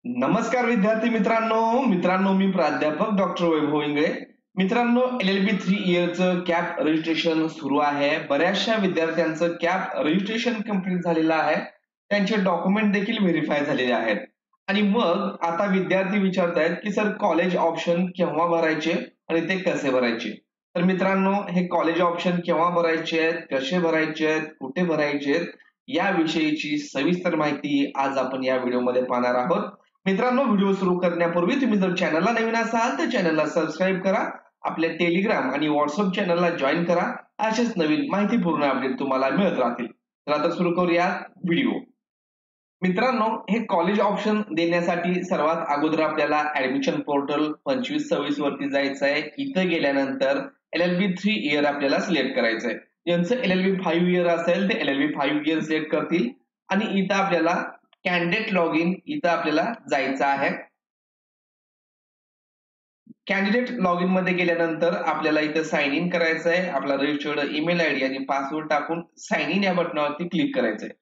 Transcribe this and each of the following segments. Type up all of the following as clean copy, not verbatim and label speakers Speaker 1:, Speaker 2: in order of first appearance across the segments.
Speaker 1: नमस्कार विद्यार्थी मित्रांनो मी प्राध्यापक डॉक्टर वैभव इंगळे. मित्रांनो, LLB 3 इयरचं कॅप रजिस्ट्रेशन सुरू आहे. बऱ्याचशा विद्यार्थ्यांचं कॅप रजिस्ट्रेशन कंप्लीट झालेलं आहे. त्यांचे डॉक्युमेंट देखील व्हेरीफाय झालेले आहेत. आणि मग आता विद्यार्थी विचारतायत की सर, कॉलेज ऑप्शन केव्हा भरायचे आणि ते कसे भरायचे? तर मित्रांनो, हे कॉलेज ऑप्शन केव्हा भरायचे आहेत, कसे भरायचे आहेत, कुठे भरायचे आहेत, याविषयीची सविस्तर माहिती आज आपण या व्हिडिओमध्ये पाहणार आहोत. मित्रांनो, व्हिडिओ सुरू करण्यापूर्वी तुम्ही जर चॅनलला नवीन असाल तर चॅनलला सबस्क्राईब करा, आपल्या टेलिग्राम आणि व्हॉट्सअप चॅनलला जॉईन करा. असेच नवीन माहितीपूर्ण अपडेट तुम्हाला मिळत राहतील. तर आता सुरू करूया व्हिडिओ. मित्रांनो, हे कॉलेज ऑप्शन देण्यासाठी सर्वात अगोदर आपल्याला ऍडमिशन पोर्टल 2526 वरती जायचं आहे. इथं गेल्यानंतर LLB 3 इयर आपल्याला सिलेक्ट करायचं आहे. ज्यांचं LLB 5 इयर असेल ते LLB 5 इयर सिलेक्ट करतील आणि इथं आपल्याला कॅन्डिडेट लॉग इन इथं आपल्याला जायचं आहे. कॅन्डिडेट लॉग इन मध्ये गेल्यानंतर आपल्याला इथं साइन इन करायचं आहे. आपला रजिस्टर्ड ईमेल आयडी आणि पासवर्ड टाकून साइन इन या बटनावरती क्लिक करायचं आहे.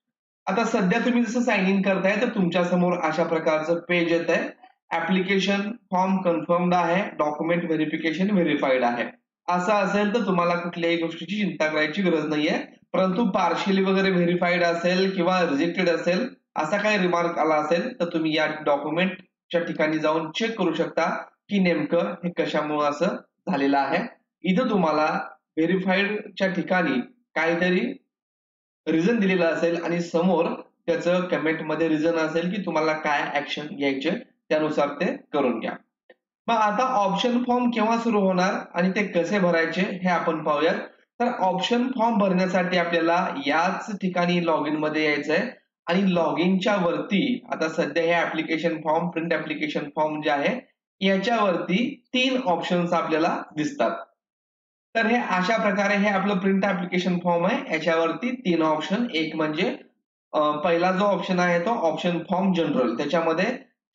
Speaker 1: आता सध्या तुम्ही जसं साइन इन करताय तर तुमच्या समोर अशा प्रकारचं पेज येत आहे. ऍप्लिकेशन फॉर्म कन्फर्म्ड आहे, डॉक्युमेंट व्हेरिफिकेशन व्हेरीफाईड आहे. असं असेल तर तुम्हाला कुठल्याही गोष्टीची चिंता करायची गरज नाहीये. परंतु पार्शियली वगैरे व्हेरीफाईड असेल किंवा रिजेक्टेड असेल, असा काही रिमार्क आला असेल तर तुम्ही या डॉक्युमेंटच्या ठिकाणी जाऊन चेक करू शकता की नेमकं हे कशामुळे असं झालेलं आहे. इथं तुम्हाला व्हेरीफाईडच्या ठिकाणी काहीतरी रिझन दिलेलं असेल आणि समोर त्याचं कमेंटमध्ये रिझन असेल की तुम्हाला काय ऍक्शन घ्यायचे, त्यानुसार ते करून घ्या. मग आता ऑप्शन फॉर्म केव्हा सुरू होणार आणि ते कसे भरायचे हे आपण पाहूयात. तर ऑप्शन फॉर्म भरण्यासाठी आपल्याला याच ठिकाणी लॉग इन मध्ये यायचंय आणि लॉग इनच्या वरती आता सध्या हे application form, print application form जे आहे याच्यावरती 3 ऑप्शन्स आपल्याला दिसतात. तर हे अशा प्रकारे हे आपलं प्रिंट ऍप्लिकेशन फॉर्म आहे. याच्यावरती 3 ऑप्शन, एक म्हणजे पहिला जो ऑप्शन आहे तो ऑप्शन फॉर्म जनरल, त्याच्यामध्ये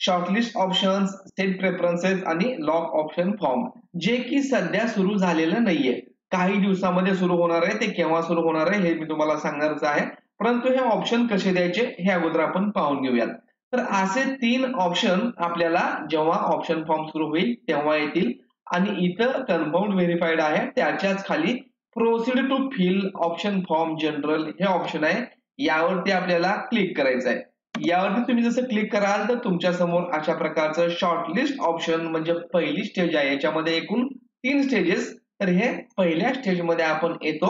Speaker 1: शॉर्टलिस्ट ऑप्शन्स, सेट प्रेफरन्सेस आणि लॉक ऑप्शन फॉर्म, जे की सध्या सुरू झालेलं नाहीये. काही दिवसामध्ये सुरू होणार आहे. ते केव्हा सुरू होणार आहे हे मी तुम्हाला सांगणारच आहे. परंतु हे ऑप्शन कसे द्यायचे हे अगोदर आपण पाहून घेऊयात. तर असे 3 ऑप्शन आपल्याला जेव्हा ऑप्शन फॉर्म सुरू होईल तेव्हा येतील आणि इथं कन्फर्म्ड व्हेरीफाईड आहे त्याच्याच खाली proceed to fill option form general हे ऑप्शन आहे. यावरती आपल्याला क्लिक करायचं आहे. यावरती तुम्ही जसं क्लिक कराल तर तुमच्या समोर अशा प्रकारचं शॉर्टलिस्ट ऑप्शन म्हणजे पहिली स्टेज आहे. याच्यामध्ये एकूण 3 स्टेजेस. तर हे पहिल्या स्टेजमध्ये आपण येतो.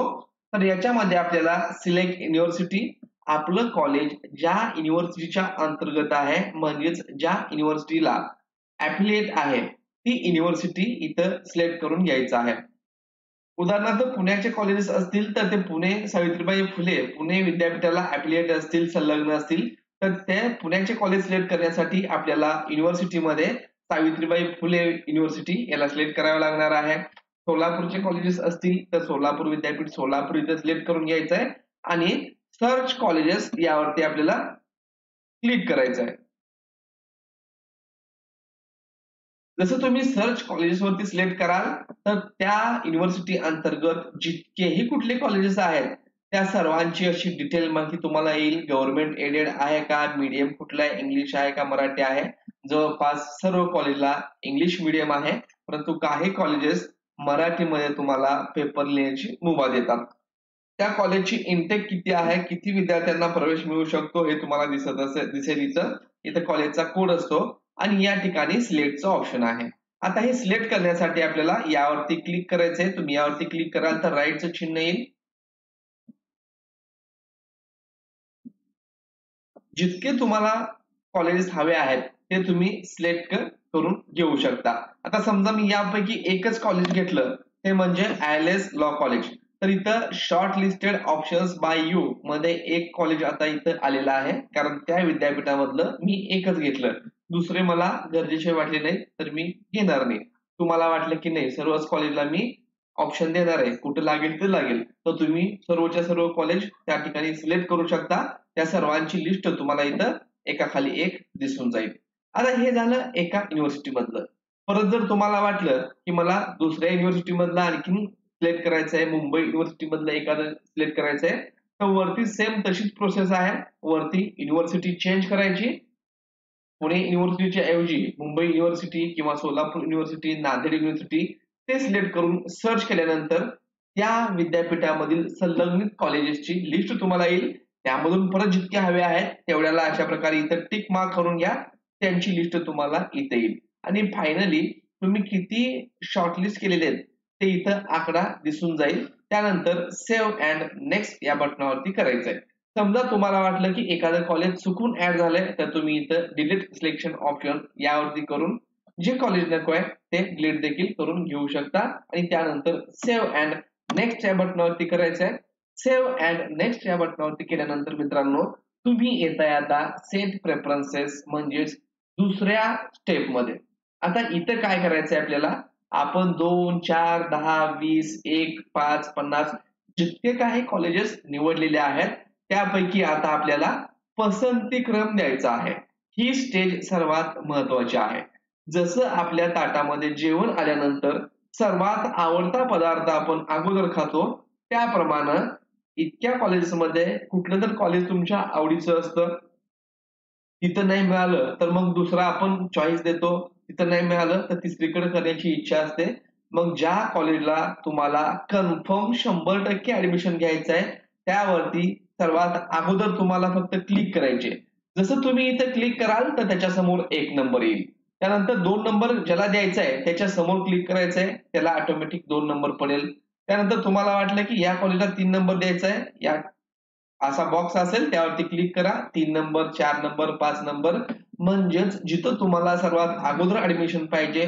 Speaker 1: तर याच्यामध्ये आपल्याला सिलेक्ट युनिव्हर्सिटी, आपलं कॉलेज ज्या युनिव्हर्सिटीच्या अंतर्गत आहे म्हणजेच ज्या युनिव्हर्सिटीला ऍफिलिएट आहे ती युनिव्हर्सिटी इथं सिलेक्ट करून घ्यायचं आहे. उदाहरणार्थ पुण्याचे कॉलेजेस असतील तर ते पुणे सावित्रीबाई फुले पुणे विद्यापीठाला ऍफिलिएट असतील, संलग्न असतील, तर ते पुण्याचे कॉलेज सिलेक्ट करण्यासाठी आपल्याला युनिव्हर्सिटीमध्ये सावित्रीबाई फुले युनिव्हर्सिटी याला सिलेक्ट करावं लागणार आहे. सोलापूरचे कॉलेजेस असतील तर सोलापूर विद्यापीठ सोलापूर इथं सिलेक्ट करून घ्यायचं आहे आणि सर्च कॉलेजेस यावरती आपल्याला क्लिक करायचं आहे. जसं तुम्ही सर्च कॉलेजेस वरती सिलेक्ट कराल तर त्या युनिव्हर्सिटी अंतर्गत जितकेही कुठले कॉलेजेस आहेत त्या सर्वांची अशी डिटेल माहिती तुम्हाला येईल. गव्हर्नमेंट एडेड आहे का, मीडियम कुठला आहे, इंग्लिश आहे का मराठी आहे. जवळपास सर्व कॉलेजला इंग्लिश मीडियम आहे, परंतु काही कॉलेजेस मराठीमध्ये तुम्हाला पेपर लिहायची मुभा देतात. त्या कॉलेजची इंटेक किती आहे, किती विद्यार्थ्यांना प्रवेश मिळू शकतो हे तुम्हाला दिसेल इथं. इथं कॉलेजचा कोड असतो आणि या ठिकाणी सिलेक्टचं ऑप्शन आहे. आता हे सिलेक्ट करण्यासाठी आपल्याला यावरती क्लिक करायचंय. तुम्ही यावरती क्लिक कराल तर राईटचं चिन्ह येईल. जितके तुम्हाला कॉलेजेस हवे आहेत ते तुम्ही सिलेक्ट करून घेऊ शकता. आता समजा मी यापैकी एकच कॉलेज घेतलं, ते म्हणजे ILS लॉ कॉलेज. तर इथं shortlisted options by you मध्ये एक कॉलेज आता इथं आलेलं आहे, कारण त्या विद्यापीठामधलं मी एकच घेतलं. दुसरे मला गरजेचे वाटले नाही तर मी घेणार नाही. तुम्हाला वाटलं की नाही सर्वच कॉलेजला मी ऑप्शन देणार आहे, कुठं लागेल ते लागेल, तर तुम्ही सर्वच्या सर्व कॉलेज त्या ठिकाणी सिलेक्ट करू शकता. त्या सर्वांची लिस्ट तुम्हाला इथं एकाखाली एक दिसून जाईल. आता हे झालं एका युनिव्हर्सिटी मधलं. परत जर तुम्हाला वाटलं की मला दुसऱ्या युनिव्हर्सिटी मधलं आणखीन सिलेक्ट करायचं आहे, मुंबई युनिव्हर्सिटी मधलं एखादं सिलेक्ट करायचं आहे, तर वरती सेम तशीच प्रोसेस आहे. वरती युनिव्हर्सिटी चेंज करायची पुणे युनिव्हर्सिटीच्या ऐवजी मुंबई युनिव्हर्सिटी किंवा सोलापूर युनिव्हर्सिटी, नांदेड युनिव्हर्सिटी ते सिलेक्ट करून सर्च केल्यानंतर त्या विद्यापीठामधील संलग्नित कॉलेजेसची लिस्ट तुम्हाला येईल. त्यामधून परत जितके हवे आहेत तेवढ्याला अशा प्रकारे इथं टिक मार्क करून घ्या. त्यांची लिस्ट तुम्हाला इथे येईल आणि फायनली तुम्ही किती शॉर्टलिस्ट केलेले आहेत ते इथं आकडा दिसून जाईल. त्यानंतर सेव्ह अँड नेक्स्ट या बटनावरती करायचंय. समजा तुम्हाला वाटलं की एखादं कॉलेज चुकून ऍड झालंय तर तुम्ही इथं डिलीट सिलेक्शन ऑप्शन यावरती करून जे कॉलेज नको आहे ते डिलीट देखील करून घेऊ शकता आणि त्यानंतर सेव्ह अँड नेक्स्ट या बटनावरती करायचं आहे. सेव्ह अँड नेक्स्ट या बटनावरती केल्यानंतर मित्रांनो तुम्ही येताय आता सेट प्रेफरन्सेस म्हणजेच दुसऱ्या स्टेप मध्ये. आता इथं काय करायचंय आपल्याला, आपण 2, 4, 10, 20, 1, 5, 50 जितके काही कॉलेजेस निवडलेले आहेत त्यापैकी आता आपल्याला पसंती क्रम द्यायचा आहे. ही स्टेज सर्वात महत्वाची आहे. जसं आपल्या ताटामध्ये जेवण आल्यानंतर सर्वात आवडता पदार्थ आपण अगोदर खातो त्याप्रमाणे इतक्या कॉलेजेसमध्ये कुठलं तर कॉलेज तुमच्या आवडीचं असतं. तिथं नाही मिळालं तर मग दुसरा आपण चॉईस देतो. तिथं नाही मिळालं तर तिसरीकडे करण्याची इच्छा असते. मग ज्या कॉलेजला तुम्हाला कन्फर्म 100% ऍडमिशन घ्यायचं आहे त्यावरती सर्वात अगोदर तुम्हाला फक्त क्लिक करायचे. जसं तुम्ही इथं क्लिक कराल तर त्याच्या समोर 1 नंबर येईल. त्यानंतर 2 नंबर ज्याला द्यायचा आहे त्याच्या समोर क्लिक करायचंय, त्याला ऑटोमॅटिक 2 नंबर पडेल. त्यानंतर तुम्हाला वाटलं की या कॉलेजला 3 नंबर द्यायचा आहे, या असा बॉक्स असेल त्यावरती क्लिक करा. 3 नंबर, 4 नंबर, 5 नंबर म्हणजेच जिथं तुम्हाला सर्वात अगोदर ऍडमिशन पाहिजे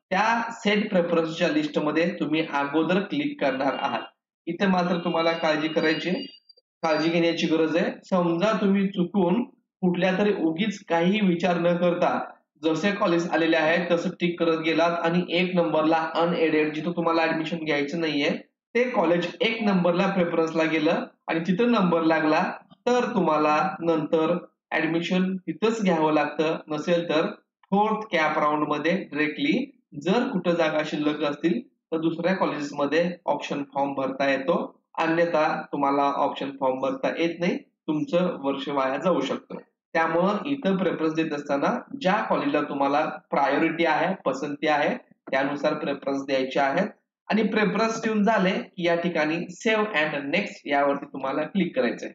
Speaker 1: त्या सेट प्रेफरन्सच्या लिस्टमध्ये तुम्ही अगोदर क्लिक करणार आहात. इथे मात्र तुम्हाला काळजी घेण्याची गरज आहे. समजा तुम्ही चुकून कुठल्या तरी उगीच काही विचार न करता जसे कॉलेज आलेले आहेत तसं टिक करत गेलात आणि 1 नंबरला अनएडेड जिथं तुम्हाला ऍडमिशन घ्यायचं नाहीये ते कॉलेज 1 नंबरला प्रेफरन्सला गेलं आणि तिथं नंबर लागला तर तुम्हाला नंतर ऍडमिशन तिथंच घ्यावं लागतं. नसेल तर 4th कॅप राऊंड मध्ये डायरेक्टली जर कुठं जागा शिल्लक असतील तर दुसऱ्या कॉलेजेसमध्ये ऑप्शन फॉर्म भरता येतो. अन्यथा तुम्हाला ऑप्शन फॉर्म भरता येत नाही. तुमचं वर्ष वाया जाऊ शकतं. त्यामुळं इथं प्रेफरन्स देत असताना ज्या कॉलेजला तुम्हाला प्रायोरिटी आहे, पसंती आहे त्यानुसार प्रेफरन्स द्यायचे आहेत आणि प्रेफरन्स देऊन झाले की या ठिकाणी सेव्ह अँड नेक्स्ट यावरती तुम्हाला क्लिक करायचंय.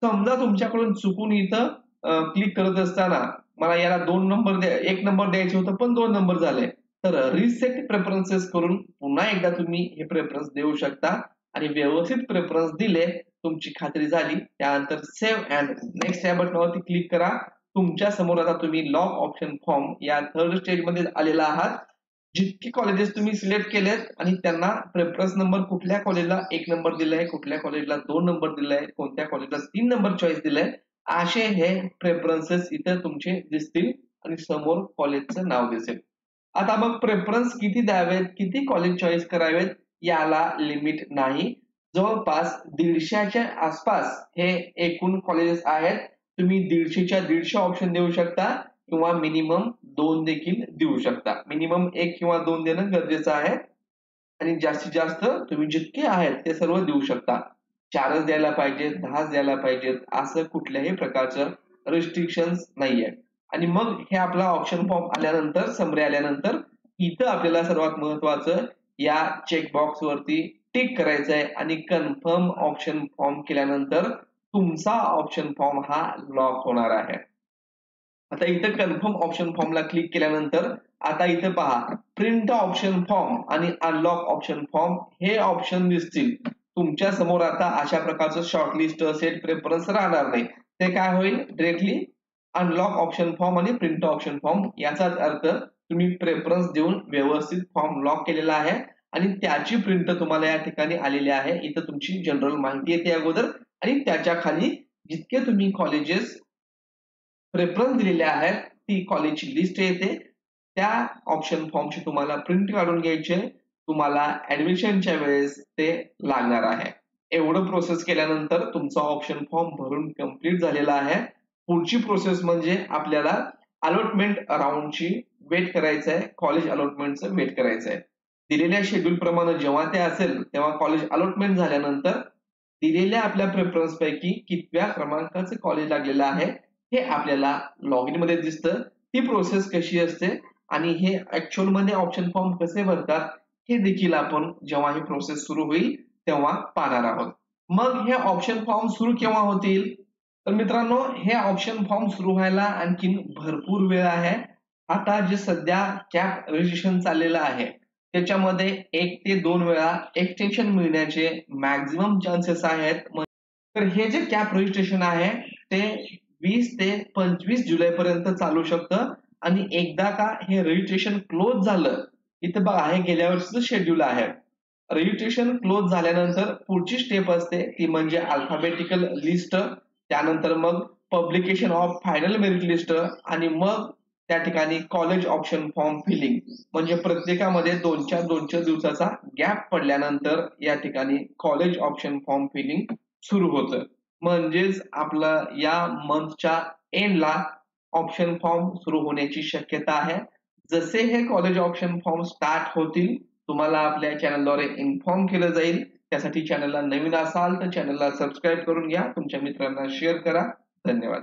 Speaker 1: समजा तुमच्याकडून चुकून इथं क्लिक करत असताना मला याला 2 नंबर 1 नंबर द्यायचे होतं पण 2 नंबर झाले तर रिसेट प्रेफरन्सेस करून पुन्हा एकदा तुम्ही हे प्रेफरन्स देऊ शकता आणि व्यवस्थित प्रेफरन्स दिले, तुमची खात्री झाली, त्यानंतर सेव्ह अँड नेक्स्ट या बटनावरती क्लिक करा. तुमच्या समोर आता तुम्ही लॉक ऑप्शन फॉर्म या 3rd स्टेज मध्ये आलेला आहात. जितके कॉलेजेस तुम्ही सिलेक्ट केलेत आणि त्यांना प्रेफरन्स नंबर कुठल्या कॉलेजला 1 नंबर दिलाय, कुठल्या कॉलेजला 2 नंबर दिलाय, कोणत्या कॉलेजला 3 नंबर चॉईस दिलाय, असे हे प्रेफरन्सेस इथे तुमचे दिसतील आणि समोर कॉलेजचं नाव दिसेल. आता मग प्रेफरन्स किती द्यावेत, किती कॉलेज चॉईस करावेत याला लिमिट नाही. जवळपास 150च्या आसपास हे एकूण कॉलेजेस आहेत. तुम्ही 150च्या 150 ऑप्शन देऊ शकता किंवा मिनिमम 2 देखील देऊ शकता. मिनिमम 1 किंवा 2 देणं गरजेचं आहे आणि जास्तीत जास्त तुम्ही जितके आहेत ते सर्व देऊ शकता. 4च द्यायला पाहिजेत, 10च द्यायला पाहिजेत असं कुठल्याही प्रकारचं रिस्ट्रिक्शन्स नाहीये. आणि मग हे आपला ऑप्शन फॉर्म आल्यानंतर, समरी आल्यानंतर इथं आपल्याला सर्वात महत्वाचं या चेकबॉक्स वरती टिक करायचं आहे आणि कन्फर्म ऑप्शन फॉर्म केल्यानंतर तुमचा ऑप्शन फॉर्म हा लॉक होणार आहे. आता इथं कन्फर्म ऑप्शन फॉर्मला क्लिक केल्यानंतर आता इथं पहा प्रिंट ऑप्शन फॉर्म आणि अनलॉक ऑप्शन फॉर्म हे ऑप्शन दिसतील. तुमच्या समोर आता अशा प्रकारचं शॉर्टलिस्ट सेट प्रेफरन्स राहणार नाही. ते काय होईल, डायरेक्टली अनलॉक ऑप्शन फॉर्म आणि प्रिंट ऑप्शन फॉर्म. याचाच अर्थ तुम्ही प्रेफरन्स देऊन व्यवस्थित फॉर्म लॉक केलेला आहे आणि त्याची प्रिंट तुम्हाला या ठिकाणी आलेली आहे. इथं तुमची जनरल माहिती येते अगोदर आणि त्याच्या खाली जितके तुम्ही कॉलेजेस प्रेफरन्स दिलेले आहेत ती कॉलेजची लिस्ट येते. त्या ऑप्शन फॉर्मची तुम्हाला प्रिंट काढून घ्यायची आहे. तुम्हाला ऍडमिशनच्या वेळेस ते लागणार आहे. एवढं प्रोसेस केल्यानंतर तुमचा ऑप्शन फॉर्म भरून कंप्लीट झालेला आहे. पुढची प्रोसेस म्हणजे आपल्याला अलॉटमेंट राऊंडची वेट करायचं आहे, कॉलेज अलॉटमेंटचं वेट करायचं आहे. दिलेल्या शेड्यूल प्रमाणे जेव्हा ते असेल तेव्हा कॉलेज अलॉटमेंट झाल्यानंतर दिलेल्या आपल्या प्रेफरन्स पैकी कितव्या क्रमांकाचे कॉलेज लागलेलं आहे हे आपल्याला लॉग इन मध्ये दिसतं. ही प्रोसेस कशी असते आणि हे ऍक्च्युअल मध्ये ऑप्शन फॉर्म कसे भरतात हे देखील आपण जेव्हा ही प्रोसेस सुरू होईल तेव्हा पाहणार आहोत. मग हे ऑप्शन फॉर्म सुरू केव्हा होतील? तर मित्रांनो, हे ऑप्शन फॉर्म सुरू व्हायला आणखीन भरपूर वेळ आहे. आता जे सध्या कॅप रजिस्ट्रेशन चाललेलं आहे त्याच्यामध्ये 1 ते 2 वेळा एक्सटेन्शन मिळण्याचे मॅक्झिमम चान्सेस आहेत. तर हे जे कॅप रजिस्ट्रेशन आहे ते 20 ते 25 जुलैपर्यंत चालू शकतं आणि एकदा का हे रजिस्ट्रेशन क्लोज झालं, इथं बघा हे गेल्या वर्षीचं शेड्यूल आहे. रजिस्ट्रेशन क्लोज झाल्यानंतर पुढची स्टेप असते ती म्हणजे अल्फाबेटिकल लिस्ट, त्यानंतर मग publication of final merit list आणि मग त्या ठिकाणी कॉलेज ऑप्शन फॉर्म फिलिंग. म्हणजे प्रत्येकामध्ये 2-4 दिवसाचा गॅप पडल्यानंतर या ठिकाणी कॉलेज ऑप्शन फॉर्म फिलिंग सुरू होतं. म्हणजेच आपलं या मंथच्या एंडला ऑप्शन फॉर्म सुरू होण्याची शक्यता आहे. जसे हे कॉलेज ऑप्शन फॉर्म स्टार्ट होतील तुम्हाला आपल्या चॅनलद्वारे इन्फॉर्म केलं जाईल. त्यासाठी चॅनलला नवीन असाल तर चॅनलला सबस्क्राईब करून घ्या, तुमच्या मित्रांना शेअर करा. धन्यवाद.